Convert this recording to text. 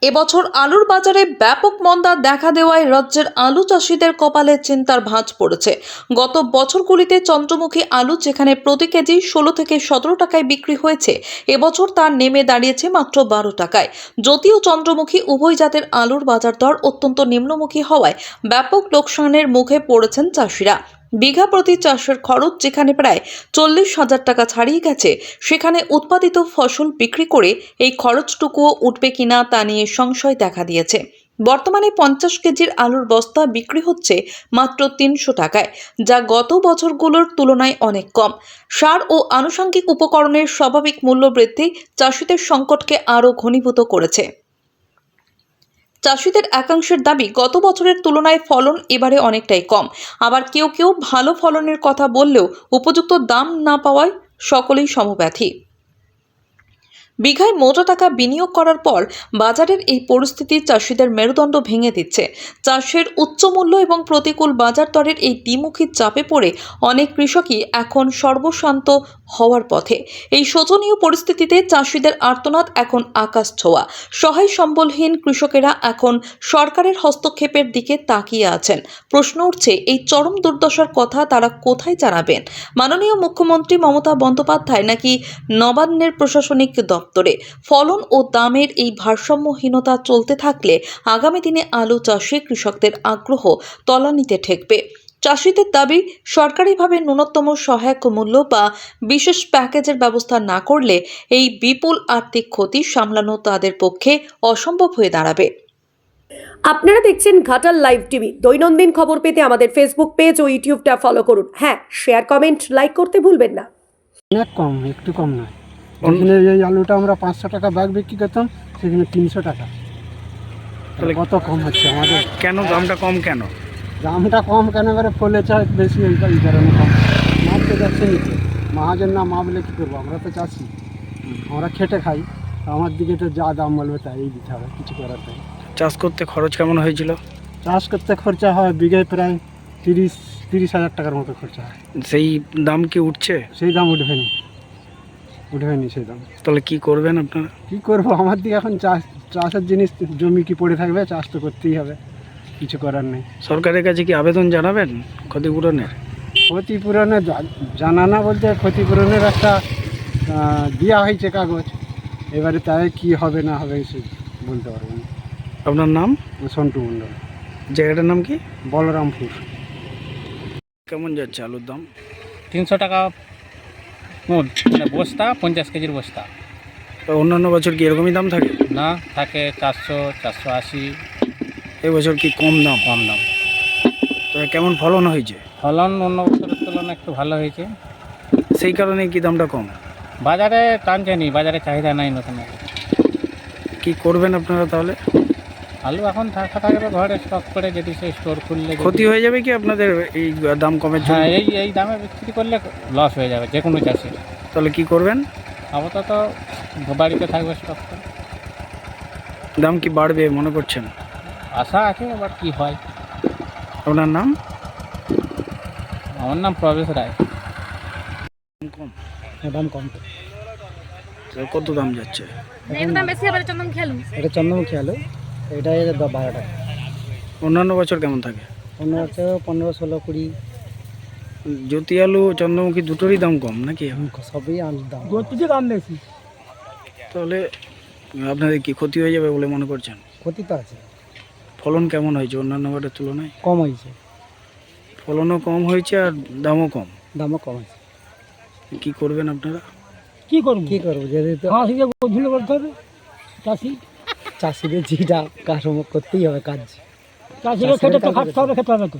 এবছর আলুর বাজারে ব্যাপক মন্দা দেখা দেওয়ায় রাজ্যের আলু চাষিদের কপালে চিন্তার ভাঁজ পড়েছে। গত বছরগুলিতে চন্দ্রমুখী আলু যেখানে প্রতি কেজি 16 থেকে 17 টাকায় বিক্রি হয়েছে, এবছর তা নেমে দাঁড়িয়েছে মাত্র 12 টাকায়। যদিও চন্দ্রমুখী উভয় জাতের আলুর বাজার দর অত্যন্ত নিম্নমুখী হওয়ায় ব্যাপক লোকসানের মুখে পড়েছেন চাষিরা। বিঘা প্রতি চাষের খরচ যেখানে প্রায় 40,000 টাকা ছাড়িয়ে গেছে, সেখানে উৎপাদিত ফসল বিক্রি করে এই খরচটুকুও উঠবে কিনা তা নিয়ে সংশয় দেখা দিয়েছে। বর্তমানে 50 কেজির আলুর বস্তা বিক্রি হচ্ছে মাত্র 300 টাকায়, যা গত বছরগুলোর তুলনায় অনেক কম। সার ও আনুষঙ্গিক উপকরণের স্বাভাবিক মূল্য বৃদ্ধি চাষিদের সংকটকে আরও ঘনীভূত করেছে। চাষিদের একাংশের দাবি, গত বছরের তুলনায় ফলন এবারে অনেকটাই কম। আবার কেউ কেউ ভালো ফলনের কথা বললেও উপযুক্ত দাম না পাওয়ায় সকলেই সমব্যথী। বিঘায় মোটা টাকা বিনিয়োগ করার পর বাজারের এই পরিস্থিতি চাষিদের মেরুদণ্ড ভেঙে দিচ্ছে। চাষের উচ্চ মূল্য এবং প্রতিকূল বাজার দরের এই দ্বিমুখী চাপে পড়ে অনেক কৃষকই এখন সর্বশান্ত হওয়ার পথে। এই শোচনীয় পরিস্থিতিতে চাষিদের আর্তনাদ এখন আকাশ ছোঁয়া। সহায় সম্বলহীন কৃষকেরা এখন সরকারের হস্তক্ষেপের দিকে তাকিয়ে আছেন। প্রশ্ন উঠছে, এই চরম দুর্দশার কথা তারা কোথায় জানাবেন? মাননীয় মুখ্যমন্ত্রী মমতা বন্দ্যোপাধ্যায় নাকি নবান্নের প্রশাসনিক দপ্তরে? ফলন ও দামের এই ভারসাম্যহীনতা চলতে থাকলে আগামী দিনে আলু চাষে কৃষকদের আগ্রহ তলানিতে ঠেকবে। চাষিদের দাবি, সরকারিভাবে ন্যূনতম সহায়ক মূল্য বা বিশেষ প্যাকেজের ব্যবস্থা না করলে এই বিপুল আর্থিক ক্ষতি সামলানো তাদের পক্ষে অসম্ভব হয়ে দাঁড়াবে। আপনারা দেখছেন ঘাটাল লাইভ টিভি। দৈনন্দিন খবর পেতে আমাদের ফেসবুক পেজ ও ইউটিউবটা ফলো করুন। হ্যাঁ, শেয়ার, কমেন্ট, লাইক করতে ভুলবেন না। অনেক কম, একটু কম নয়। যেখানে এই আলুটা আমরা 500 টাকা ব্যাগ বিক্রি করতাম, সেখানে 300 টাকা। তাহলে কত কম হচ্ছে আমাদের? কেন দামটা কম কেন? দামটা কম কেন? এবারে ফলে চাই বেশি, এই কারণে কম। মাপতে যাচ্ছে নিতে, মহাজন না মাপলে কী করবো? আমরা তো চাষি, আমরা খেটে খাই। আমার দিকে তো যা দাম বলবে তাই দিতে হবে, কিছু করার নেই। চাষ করতে খরচ কেমন হয়েছিল? চাষ করতে খরচা হয় বিঘায় প্রায় 30,000 টাকার মতো খরচা হয়। সেই দাম কি উঠছে? সেই দাম উঠবেনি সেই দাম। তাহলে কি করবেন আপনারা? কী করবো? আমার দিকে এখন চাষের জিনিস, জমি কি পড়ে থাকবে? চাষ তো করতেই হবে, কিছু করার নেই। সরকারের কাছে কি আবেদন জানাবেন ক্ষতিপূরণের? ক্ষতিপূরণের জানানা বলতে, ক্ষতিপূরণের একটা দেওয়া হয়েছে কাগজ, এবারে তাই কি হবে না হবে সে বলতে পারবো না। আপনার নাম? সন্টু মণ্ডল। জায়গাটার নাম কি? বলরামপুর। কেমন যাচ্ছে আলুর দাম? 300 টাকা মানে বস্তা, 50 কেজির বস্তা। তো অন্যান্য বছর কি এরকমই দাম থাকে? না, থাকে 400, 480। এবছর কি কম দাম? কম দাম। তো কেমন ফলন হয়েছে? ফলন অন্য বছরের তুলনায় একটু ভালো হয়েছে। সেই কারণে কি দামটা কম? বাজারে টানছে নি, বাজারে চাহিদা নাই নতুন। কি করবেন আপনারা তাহলে? আলু এখন থাকবে ঘরে স্টক করে, যদি সেই স্টোর খুললে ক্ষতি হয়ে যাবে কি আপনাদের এই দাম কমের জন্য? হ্যাঁ, এই দামে বিক্রি করলে লস হয়ে যাবে যে কোনো চাষি। তাহলে কি করবেন? আপাতত বাড়িতে থাকবে স্টক করে। দাম কি বাড়বে মনে করছেন? আশা আছে, এবার কি হয়। আপনার নাম? আমার নাম প্রবেশ রায়। কম? দাম কম। তো কত দাম যাচ্ছে? এটা চন্দ্রমুখী আলু, এটা 12 টাকা। অন্যান্য বছর কেমন থাকে? 15, 16, 20। জ্যোতি আলু, চন্দ্রমুখী দুটোরই দাম কম নাকি? সবই আলুর দাম, জ্যোতিতে দাম বেশি। তাহলে আপনাদের কি ক্ষতি হয়ে যাবে বলে মনে করছেন? ক্ষতি তো আছে। ফলন কেমন হয়েছে অন্যান্য বারের তুলনায়? কম হয়েছে, ফলনও কম হয়েছে আর দামও কম। দামও কম আছে। কি করবেন আপনারা? কি করবো যদি করতে হবে, চাষিদের যেটা কাজ করতেই হবে, কাজ চাষিকে খেতে তো খাটতে হবে, খেতে হবে তো।